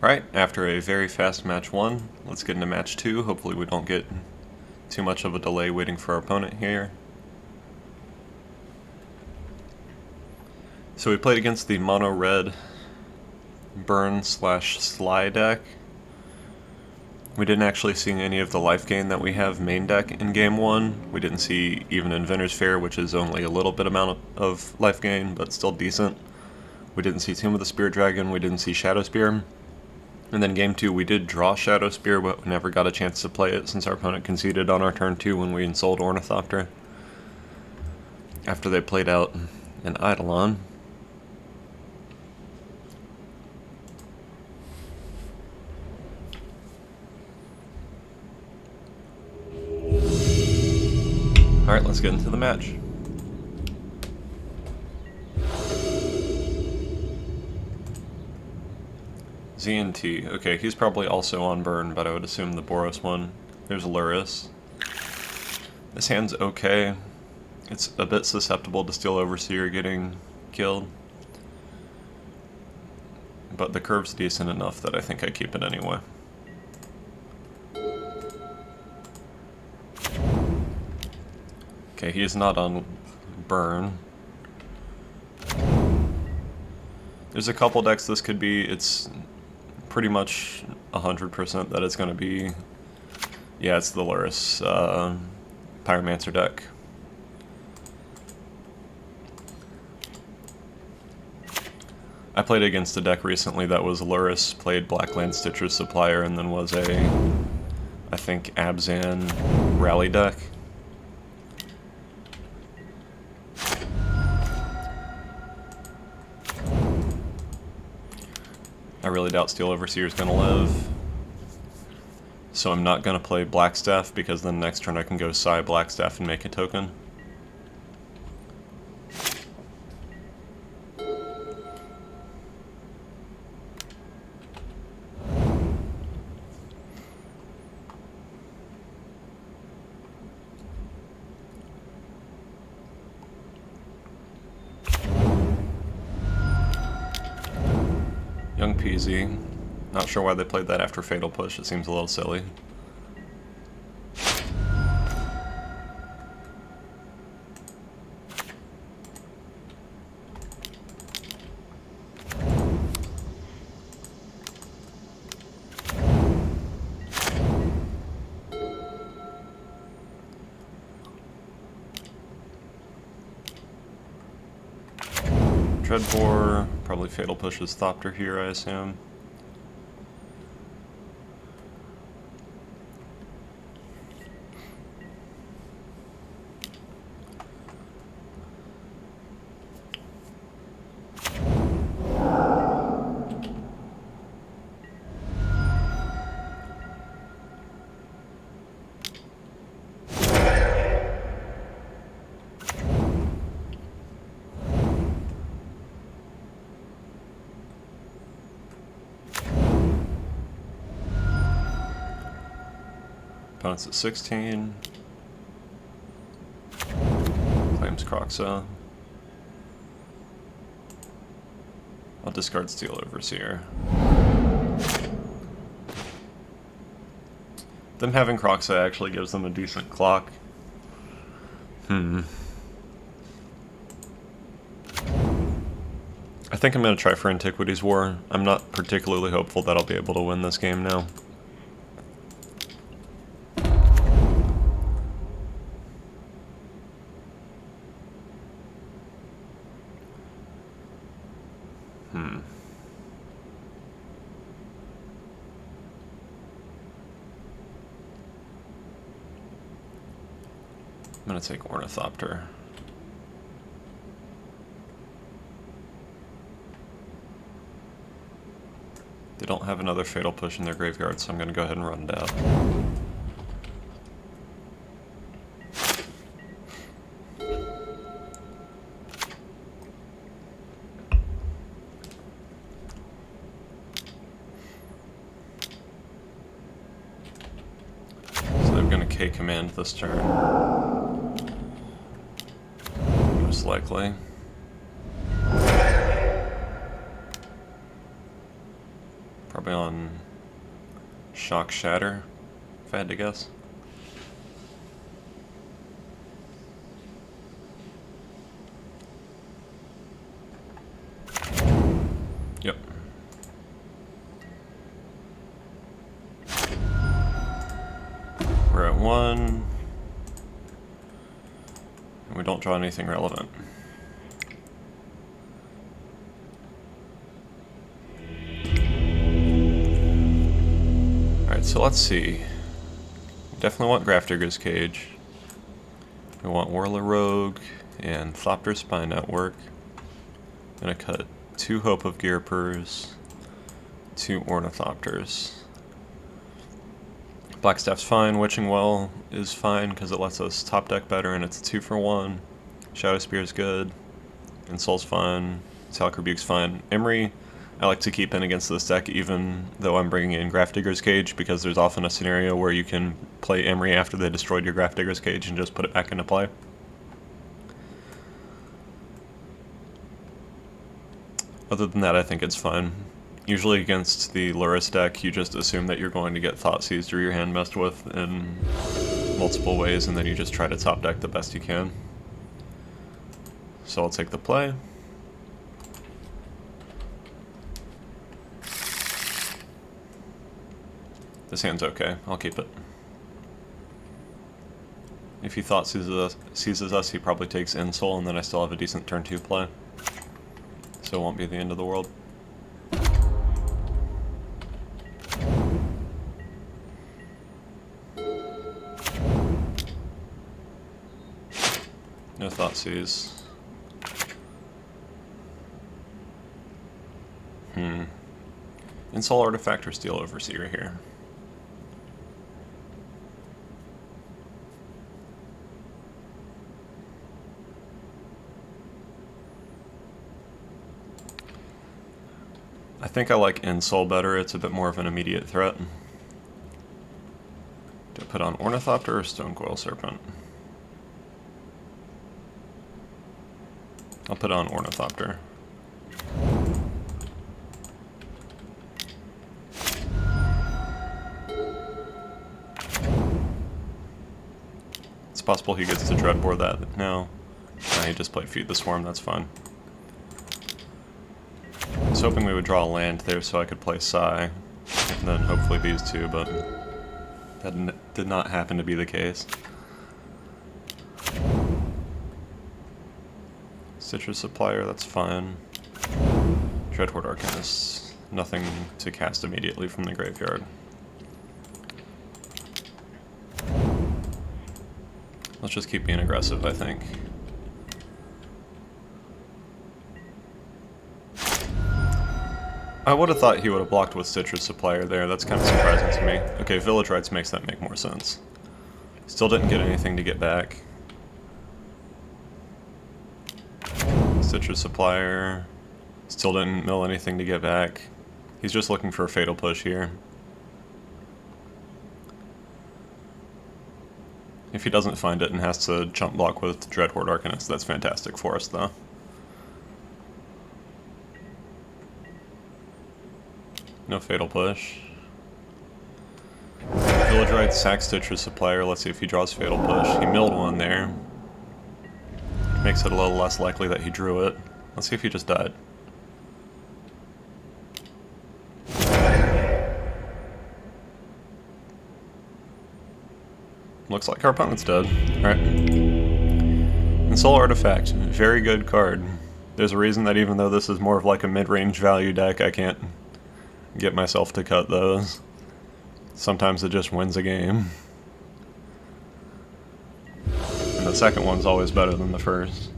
Alright, after a very fast match 1, let's get into match 2. Hopefully we don't get too much of a delay waiting for our opponent here. So we played against the Mono Red Burn/Sly deck. We didn't actually see any of the life gain that we have main deck in game 1. We didn't see even Inventor's Fair, which is only a little bit amount of life gain, but still decent. We didn't see Tomb of the Spirit Dragon, we didn't see Shadow Spear. And then game 2 we did draw Shadow Spear, but we never got a chance to play it since our opponent conceded on our turn 2 when we ensouled Ornithopter. After they played out an Eidolon. Alright, let's get into the match. ZNT. Okay, he's probably also on burn, but I would assume the Boros one. There's Luris. This hand's okay. It's a bit susceptible to Steel Overseer getting killed. But the curve's decent enough that I think I keep it anyway. Okay, he's not on burn. There's a couple decks this could be. It's pretty much 100% that it's going to be... Yeah, it's the Luris Pyromancer deck. I played against a deck recently that was Luris, played Blackland Stitcher's Supplier, and then was a, I think, Abzan Rally deck. I really doubt Steel Overseer is going to live. So I'm not going to play Blackstaff, because then next turn I can go Psy Blackstaff and make a token. Young Peasy. Not sure why they played that after Fatal Push, it seems a little silly. Dreadbore, probably Fatal Pushes Thopter here, I assume. Opponent's at 16. Claims Croxa. I'll discard Steel Overseer. Them having Croxa actually gives them a decent clock. I think I'm going to try for Antiquities War. I'm not particularly hopeful that I'll be able to win this game now. I'm going to take Ornithopter. They don't have another Fatal Push in their graveyard, so I'm going to go ahead and run it out. So they're going to K-Command this turn. Most likely. Probably on Shock Shatter, if I had to guess. Yep. We're at 1. And we don't draw anything relevant. Alright, so let's see. We definitely want Grafdigger's Cage. We want Whirler Rogue and Thopter Spy Network. Gonna cut 2 Hope of Gearpers, 2 Ornithopters. Blackstaff's fine, Witching Well is fine because it lets us top deck better and it's a 2-for-1. Shadow Spear's good. Ensoul's fine. Salak Rebuke's fine. Emery, I like to keep in against this deck even though I'm bringing in Grafdigger's Cage because there's often a scenario where you can play Emery after they destroyed your Grafdigger's Cage and just put it back into play. Other than that, I think it's fine. Usually against the Luris deck, you just assume that you're going to get Thoughtseized or your hand messed with in multiple ways, and then you just try to top deck the best you can. So I'll take the play. This hand's okay. I'll keep it. If he seizes us, he probably takes Ensoul, and then I still have a decent turn 2 play. So it won't be the end of the world. No Thoughtseize. Ensoul Artifact or Steel Overseer here. I think I like Ensoul better, it's a bit more of an immediate threat. Do I put on Ornithopter or Stonecoil Serpent? I'll put on Ornithopter. It's possible he gets to Dreadbore that now. He just played Feed the Swarm, that's fine. I was hoping we would draw a land there so I could play Psy, and then hopefully these two, but that did not happen to be the case. Citrus Supplier, that's fine. Dreadhorde Arcanist, nothing to cast immediately from the graveyard. Let's just keep being aggressive, I think. I would have thought he would have blocked with Citrus Supplier there, that's kind of surprising to me. Okay, Village Rites makes that make more sense. Still didn't get anything to get back. Citrus Supplier, still didn't mill anything to get back. He's just looking for a Fatal Push here. If he doesn't find it and has to jump block with Dreadhorde Arcanist, that's fantastic for us though. No Fatal Push. Village Rite, sack Citrus Supplier, let's see if he draws Fatal Push. He milled one there. Makes it a little less likely that he drew it. Let's see if he just died. Looks like our opponent's dead. Alright. Ensoul Artifact, very good card. There's a reason that even though this is more of like a mid-range value deck, I can't get myself to cut those. Sometimes it just wins a game. And the second one's always better than the first.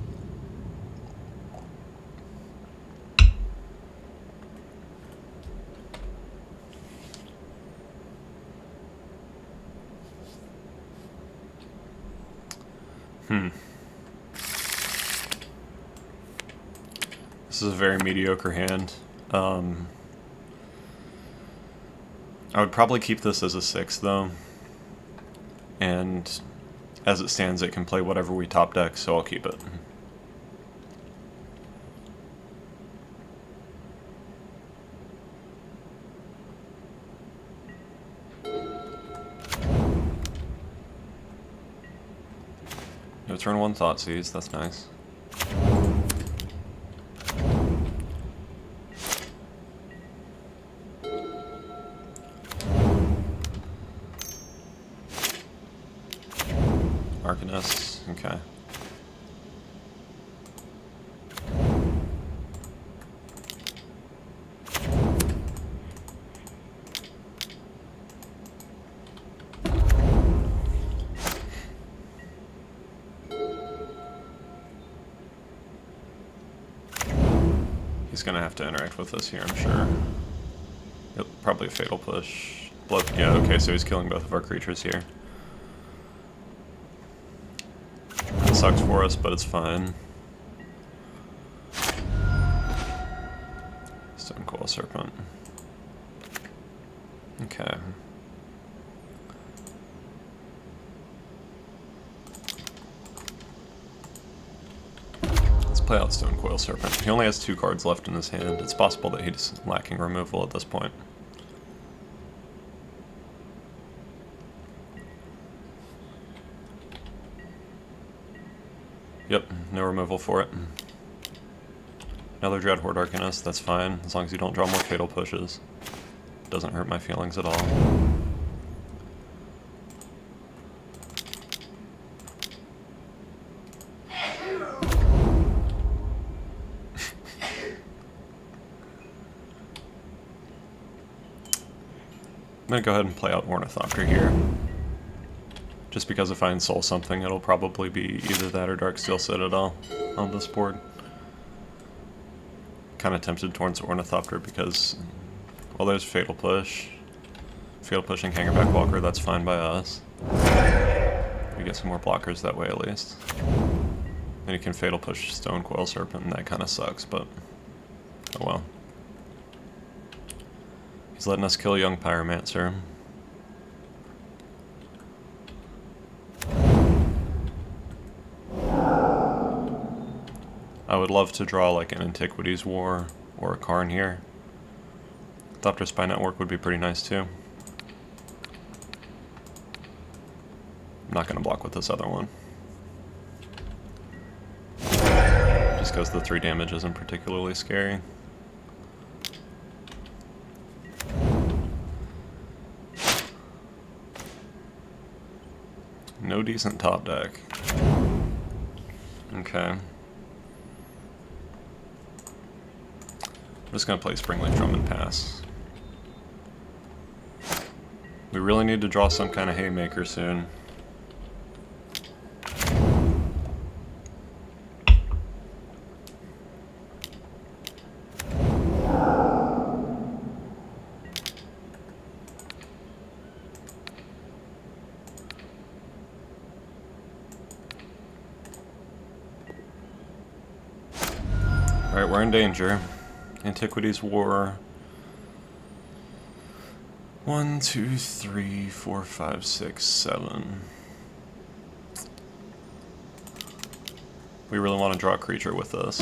This is a very mediocre hand. I would probably keep this as a 6 though. And as it stands, it can play whatever we top deck, so I'll keep it. Go turn 1 Thoughtseize, that's nice. Arcanist, okay. He's gonna have to interact with us here, I'm sure. Yep, probably a Fatal Push. Blood, yeah, okay, so he's killing both of our creatures here. It sucks for us, but it's fine. Stone Coil Serpent. Okay. Let's play out Stone Coil Serpent. He only has 2 cards left in his hand. It's possible that he's lacking removal at this point. Yep, no removal for it. Another Dreadhorde Arcanist, that's fine, as long as you don't draw more Fatal Pushes. Doesn't hurt my feelings at all. I'm gonna go ahead and play out Ornithopter here. Just because if I Ensoul something, it'll probably be either that or Darksteel Citadel on this board. Kind of tempted towards Ornithopter because, well, there's Fatal Push. Fatal Pushing Hangerback Walker, that's fine by us. We get some more blockers that way at least. And you can Fatal Push Stone Coil Serpent, and that kind of sucks, but oh well. He's letting us kill Young Pyromancer. I would love to draw like an Antiquities War or a Karn here. Thopter Spy Network would be pretty nice too. I'm not going to block with this other one. Just because the 3 damage isn't particularly scary. No decent top deck. Okay. I'm just gonna play Springleaf Drum and pass. We really need to draw some kind of haymaker soon. Alright, we're in danger. Antiquities War. 1, 2, 3, 4, 5, 6, 7. We really want to draw a creature with this.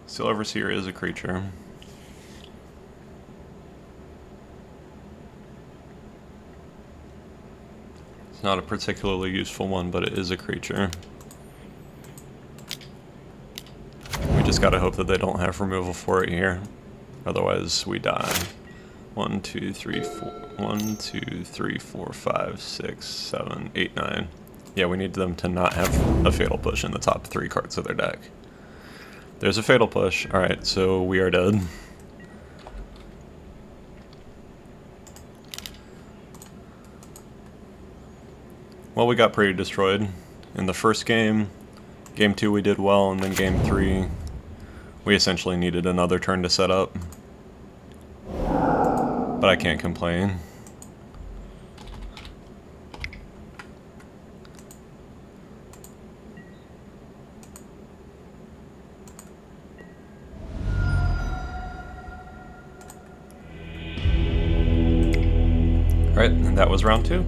Steel Overseer is a creature. It's not a particularly useful one, but it is a creature. We just gotta hope that they don't have removal for it here. Otherwise, we die. 1, 2, 3, 4. 1, 2, 3, 4, 5, 6, 7, 8, 9. Yeah, we need them to not have a Fatal Push in the top 3 cards of their deck. There's a Fatal Push. Alright, so we are dead. Well, we got pretty destroyed. In the first game, Game 2 we did well, and then Game 3, we essentially needed another turn to set up. But I can't complain. Alright, and that was round 2.